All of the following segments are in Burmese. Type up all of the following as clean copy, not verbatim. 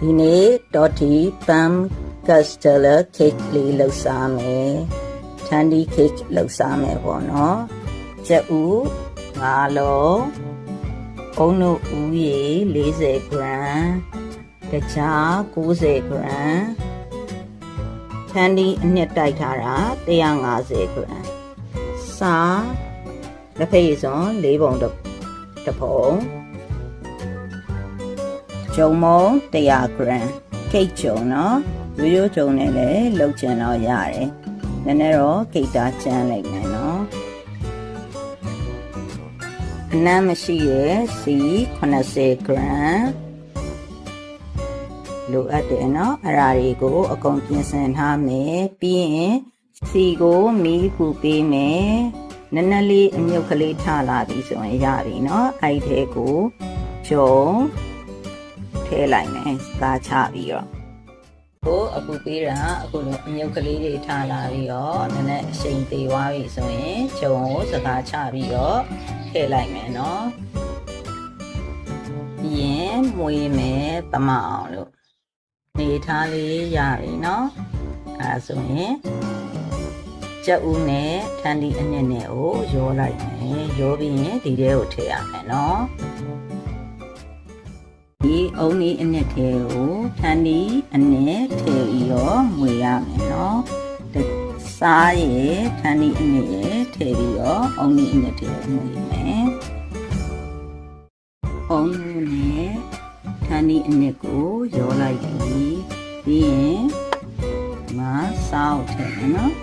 ဒီနေ့တော့ဒီ Pam Castella cake လေးလုပ်စားမယ် Candy cake လုပ်စားမယ်ပေါ့နော်ကြက်ဥ5လုံးအုံတို့ဦးရေ40 gram တခြား90 gram Candy အနှစ်တိုက်ထားတာ150 gram စားလက်ဖက်ရည်စွန်း4ပုံတစ်ပုံဂျုံမုံ100 gram ကိတ်ဂျုံနော်ရိုးဂျုံနဲ့လည်းလုပ်ချင်တော့ရတယ်နည်းနည်းတော့ကိတ်သားကျန်းလိုက်မယ်နော်အနမ်းမရှိရဲ့စီ80 gram လိုအပ်တယ်နော်အရာတွေကိုအကုန်ပြင်ဆင်ထားမယ်ပြီးရင်စီကိုမီးပူပေးမယ်နည်းနည်းလေးအမြုပ်ကလေးထလာပြီဆိုရင်ရပြီနော်အဲ့ဒီထဲကိုဂျုံထည့်လိုက်မယ်စားချပြီးတော့ကိုအခုပေးတာအခုလိုအမြုပ်ကလေးတွေထလာပြီးတော့နည်းနည်းအချိန်သေးသွားပြီဆိုရင်ဂျုံကိုစကားချပြီးတော့ထည့်လိုက်မယ်နော်ပြီးရင်မွေးမယ်သမအောင်လို့နေထားလေးရပြီနော်အဲဆိုရင်ကြက်ဥနဲ့ထန်းဒီအနှစ်နဲ့ကိုရောလိုက်မယ်ရောပြီးရင်ဒီထဲကိုထည့်ရမယ်နော်ဒီအုံဒီအနှစ်ထဲကိုထန်းဒီအနှစ်ထည့်ပြီးတော့မွေရမယ်နော်စားရည်ထန်းဒီအနှစ်ရည်ထည့်ပြီးတော့အုံဒီအနှစ်ထဲမွေမယ်အုံနဲ့ထန်းဒီအနှစ်ကိုရောလိုက်ပြီးရင်မစားထည့်မယ်နော်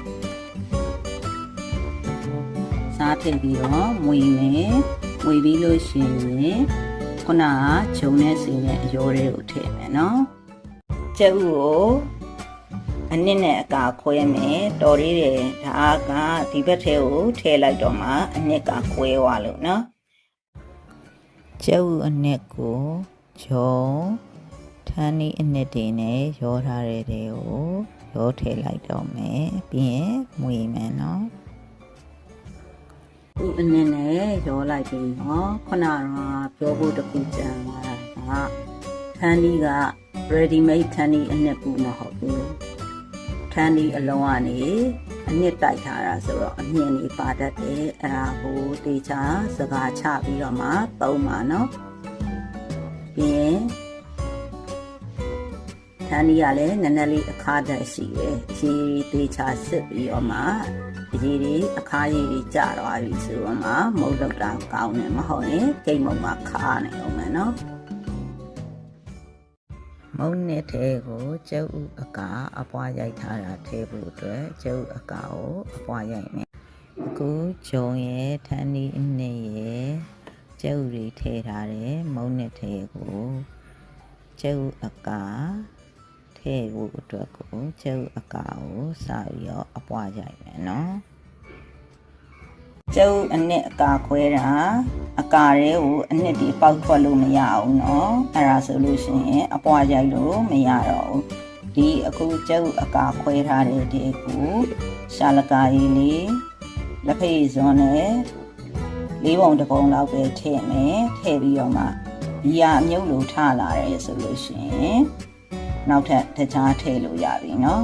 စားထည့်ပြီးတော့မွေမယ်မွေပြီးလို့ရှိရင်ခုနကဂျုံနဲ့စီနဲ့အရောတွေကိုထည့်မယ်နော်ကြက်ဥကိုအနစ်နဲ့အကာခွဲမယ်တော်လေးတယ်ဒါကဒီဘက်ထဲကိုထည့်လိုက်တော့မှအနစ်ကခွဲသွားလို့နော်ကြက်ဥအနစ်ကိုဂျုံထန်းဒီအနစ်တွေနဲ့ရောထားတဲ့တွေကိုရောထည့်လိုက်တော့မယ်ပြီးရင်မွေမယ်နော်ဒီအနည်းနဲ့ရောလိုက်ပြီးတော့ခုနကပြောဖို့တခုကြံသွားတာကထန်းဒီက ready made ထန်းဒီအနှစ်ကူမဟုတ်ဘူးထန်းဒီအလုံးကနေအနှစ်တိုက်ထားတာဆိုတော့အမြင်လေးပါတတ်တယ်အဲ့ဒါကိုတေချာစကားချပြီးတော့မှသုံးပါနော်ပြီးရင်ထန်းဒီကလည်းနည်းနည်းလေးအခါတတ်ရှိတယ်ရေတေချာစစ်ပြီးတော့မှရေတွေအခါရည်တွေကျသွားပြီဆိုတော့မှမုတ်လောက်တာကောင်းတယ်မဟုတ်ရင်ကိတ်မုံကခါနေအောင်မယ်နော်မုံနဲ့ထဲကိုကျုပ်ဥအကာအပွားရိုက်ထားတာထည့်ဖို့အတွက်ကျုပ်အကာကိုအပွားရိုက်မယ်အခုဂျုံရဲ့ထန်းဒီအနှစ်ရဲ့ကျုပ်တွေထည့်ထားတယ်မုံနဲ့ထဲကိုကျုပ်အကာထည့်ဖို့အတွက်ကိုကျုပ်အကာကိုစပြီးတော့အပွားရိုက်မယ်နော်ကျုပ်အနှစ်အကာခွဲတာအကာတွေကိုအနှစ်ဒီပေါက်ထွက်လို့မရအောင်နော်အဲ့ဒါဆိုလို့ရှိရင်အပွားရိုက်လို့မရတော့ဘူးဒီအခုကျုပ်အကာခွဲထားတဲ့ဒီကိုရှာလကာကြီးလေးလက်ဖက်ရည်စွန်းနဲ့4ပုံတစ်ပုံလောက်ပဲထည့်မယ်ထည့်ပြီးတော့မှဒီဟာအမြုပ်လို့ထလာတယ်ဆိုလို့ရှိရင်နောက်ထပ်တခြားထည့်လို့ရပြီเนาะ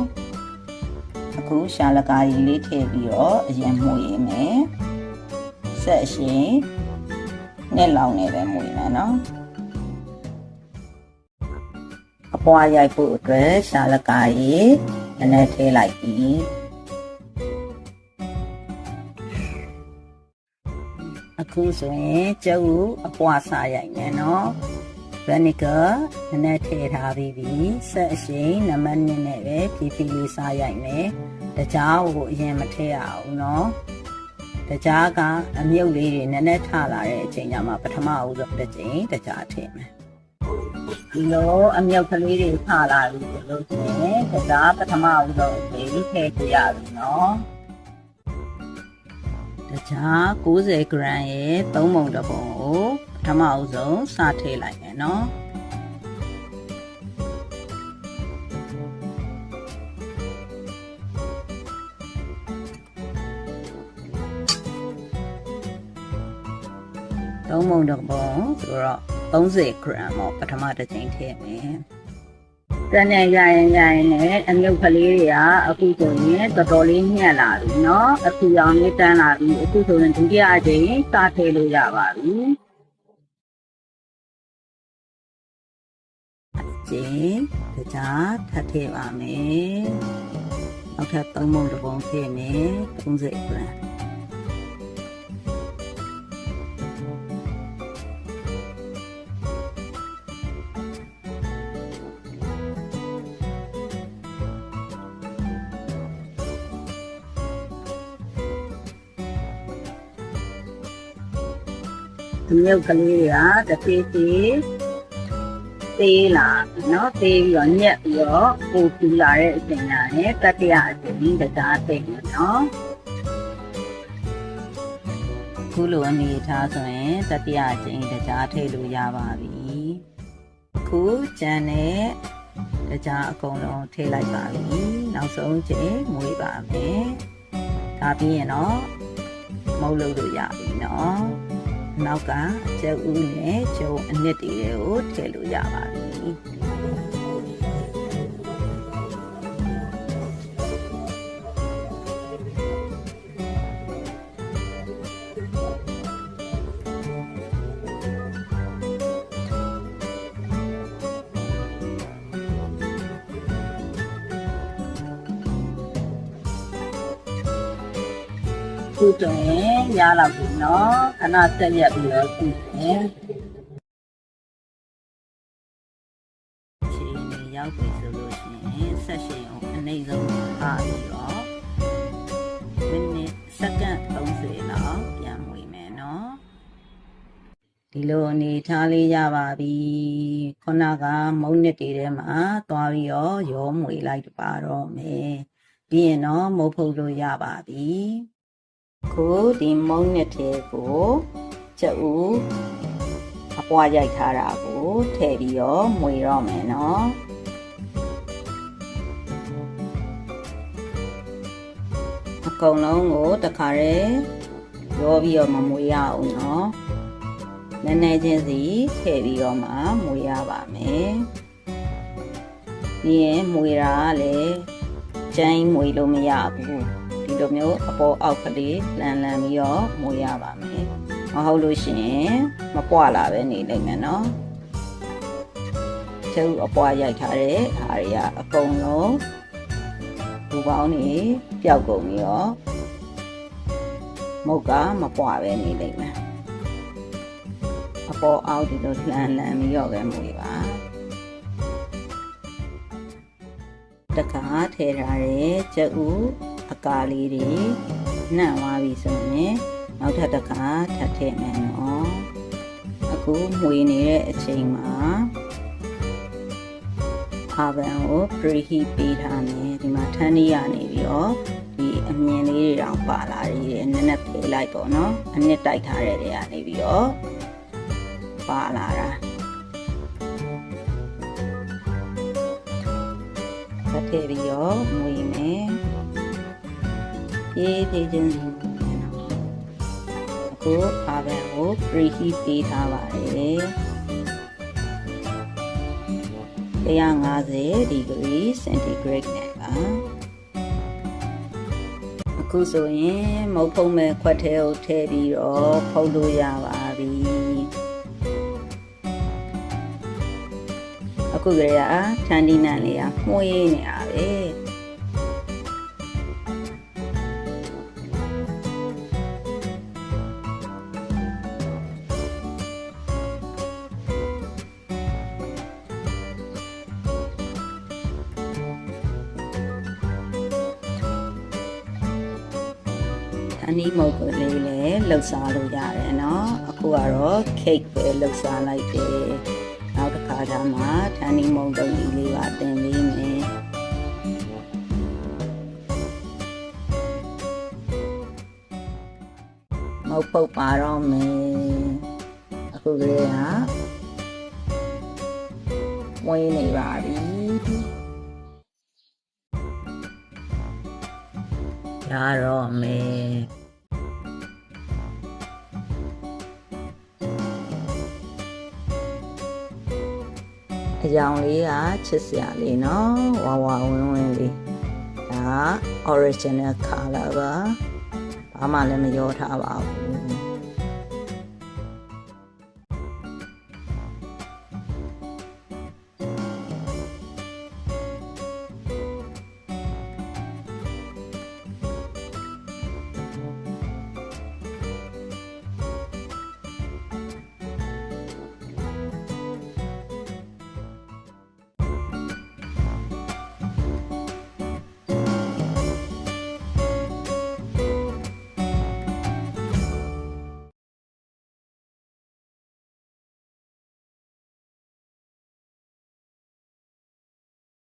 အခုရှာလကာကြီးလေးထည့်ပြီးတော့အရင်မှုရင်းမယ်ဆက်အရှင်နဲ့လောင်နေပဲမှုရင်းမယ်เนาะအပွားရိုက်ဖို့အတွက်ရှာလကာကြီးနည်းနည်းထည့်လိုက်ပြီးအခုဆိုရင်ကျုပ်အပွားစားရိုက်မယ်เนาะvinegar နည်းနည်းထည့်ထားပြီးပြီဆက်အရှိန်နံပါတ်2နဲ့ပဲဖြည်းဖြည်းလေးစားရိုက်မယ်တကြားကိုအရင်မထည့်ရအောင်เนาะတကြားကအမြုပ်လေးတွေနည်းနည်းထလာတဲ့အချိန်ကျမှပထမဦးဆုံးတစ်ချိန်တကြားထည့်မယ်ဒီလိုအမြုပ်ကလေးတွေထလာပြီလို့ဆိုရင်တကြားပထမဦးဆုံးအချိန်ထည့်ပြရပြီเนาะတကြား90 gram ရဲ့3ပုံတစ်ပုံကိုပထမအဆုံးစထည့်လိုက်မယ်နော်3ပုံတစ်ပုံဆိုတော့30 gram ပေါ့ပထမတစ်ချိန်ထည့်မယ် တန်းနဲ့ရရင်နဲ့အမြုပ်ကလေးတွေကအခုဆိုရင်တော်တော်လေးညှက်လာပြီเนาะအခုရောင်လေးတန်းလာပြီအခုဆိုရင်ဒုတိယအကြိမ်စထည့်လို့ရပါပြီအကျဉ်တရားထပ်ထည့်ပါမယ်နောက်ထပ်3ပုံတစ်ပုံထည့်မယ်30 gramမြုပ်ကလေးတွေကတဖြည်းဖြည်းသေးလာเนาะသေးပြီးတော့ညက်ပြီးတော့ပိုပူလာတဲ့အချိန်နဲ့တတိယအချိန်တရားသိမယ်เนาะခုလိုအနေထားဆိုရင်တတိယအချိန်တရားထည့်လို့ရပါပြီခုကျန်တဲ့တရားအကုန်လုံးထည့်လိုက်ပါပြီနောက်ဆုံးချိန်မွေးပါမယ်ဒါပြီးရင်တော့မုတ်လို့ရပြီเนาะနောက်ကကျုပ်ဦးနဲ့ကျုံအနစ်တွေကိုထည့်လို့ရပါပြီခုဆိုရင်ရလာပြီเนาะခဏဆက်ရက်ပြီးတော့ကြည့်မယ်ချိန်နေရောက်ပြီဆိုလို့ရှိရင်ဆက်ရှင်အောင်အနည်းဆုံးထားပြီးတော့မိနစ်စက္ကန့်30လောက်ပြန်မွေးမယ်เนาะဒီလိုအနေထားလေးရပါပြီခုနကမုံနစ်တွေထဲမှာသွားပြီးတော့ရောမွေလိုက်ပါတော့မယ်ပြီးရင်တော့မုတ်ဖုတ်လို့ရပါပြီခုဒီမုံနစ်တွေကိုကျဥအပွားရိုက်ထားတာကိုထည့်ပြီးတော့မွေတော့မယ်เนาะအကုန်လုံးကိုတခါတည်းရောပြီးတော့မမွေရအောင်เนาะနည်းနည်းချင်းစီထည့်ပြီးတော့မှမွေရပါမယ်ပြီးရင်မွေတာကလည်းကျန်းမွေလို့မရဘူးဒီလိုမျိုးအပေါ်အောက်ကလေးလန်ပြီးတော့မွေရပါမယ်မဟုတ်လို့ရှိရင်မပွားလာပဲနေလိမ့်မယ်เนาะကျုပ်အပွားရိုက်ထားတဲ့ဟာတွေကအကုန်လုံးဘူပေါင်းနေပျောက်ကုန်ပြီးတော့မုတ်ကမပွားပဲနေလိမ့်မယ်အပေါ်အောက်ဒီလိုလန်ပြီးတော့ပဲမွေပါတခါထည့်ထားတဲ့ကျုပ်အကာလေးတွေနှံ့သွားပြီဆိုရင်နောက်ထပ်တစ်ခါထပ်ထည့်မယ်နော်အခုမွေနေတဲ့အချိန်မှာoven ကို preheat ပေးထားမယ်ဒီမှာထန်းလေးရနေပြီးတော့ဒီအမြင်လေးတွေတောင်ပါလာတယ်နည်းနည်းဖေးလိုက်ပေါ့နော်အနစ်တိုက်ထားတဲ့တွေကနေပြီးတော့ပါလာတာထပ်ထည့်ပြီးတော့မွေမယ်ရေးပေးခြင်းအခု oven ကို preheat ပေးထားပါတယ်150 degree centigrade နဲ့ပါအခုဆိုရင်မုတ်ဖုံးမဲ့ခွက်ထဲကိုထည့်ပြီးတော့ဖုတ်လို့ရပါပြီအခုကလေးကထန်းဒီနံလေးကမှုေးနေတာပဲအနီးမုတ်ကလေးလည်းလှုပ်ရှားလို့ရတယ်เนาะအခုကတော့ cake ပဲလှုပ်ရှားလိုက်တယ်နောက်တစ်ခါကျမှထန်းနီးမုတ်တုံးလေးပါတင်ပေးမယ်မုတ်ပုတ်ပါတော့မယ်အခုကလေးကမွေးနေပါပြီရတော့မယ် အကြောင်လေးကချစ်စရာလေးနော်ဝါဝါဝင်းဝင်းလေးဒါ original color ပါဘာမှလည်းမရောထားပါဘူး